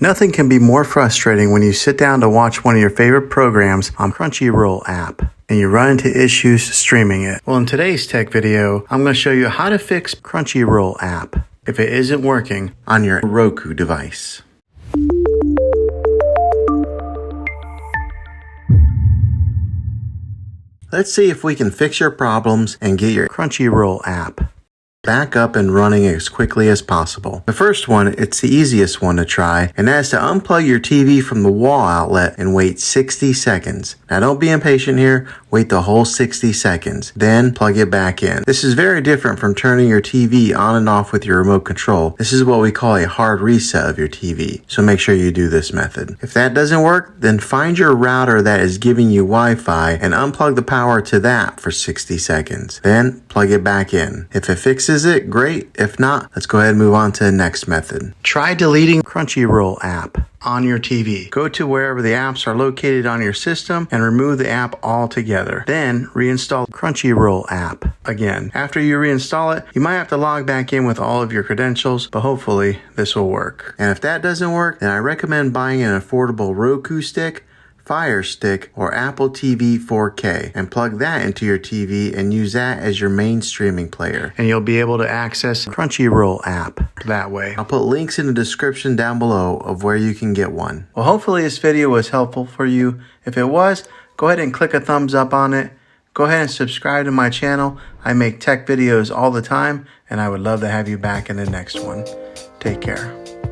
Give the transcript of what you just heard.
Nothing can be more frustrating when you sit down to watch one of your favorite programs on Crunchyroll app and you run into issues streaming it. Well, in today's tech video, I'm going to show you how to fix Crunchyroll app if it isn't working on your Roku device. Let's see if we can fix your problems and get your Crunchyroll app back up and running as quickly as possible. The first one, it's the easiest one to try, and that is to unplug your TV from the wall outlet and wait 60 seconds. Now don't be impatient here, wait the whole 60 seconds, then plug it back in. This is very different from turning your TV on and off with your remote control. This is what we call a hard reset of your TV, so make sure you do this method. If that doesn't work, then find your router that is giving you Wi-Fi and unplug the power to that for 60 seconds. Then plug it back in. If it fixes it, great. If not, let's go ahead and move on to the next method. Try deleting Crunchyroll app on your TV. Go to wherever the apps are located on your system and remove the app altogether. Then reinstall Crunchyroll app again. After you reinstall it, you might have to log back in with all of your credentials, but hopefully this will work. And if that doesn't work, then I recommend buying an affordable Roku stick, Fire Stick, or Apple TV 4K and plug that into your TV and use that as your main streaming player. And you'll be able to access Crunchyroll app that way. I'll put links in the description down below of where you can get one. Well, hopefully this video was helpful for you. If it was, go ahead and click a thumbs up on it. Go ahead and subscribe to my channel. I make tech videos all the time, and I would love to have you back in the next one. Take care.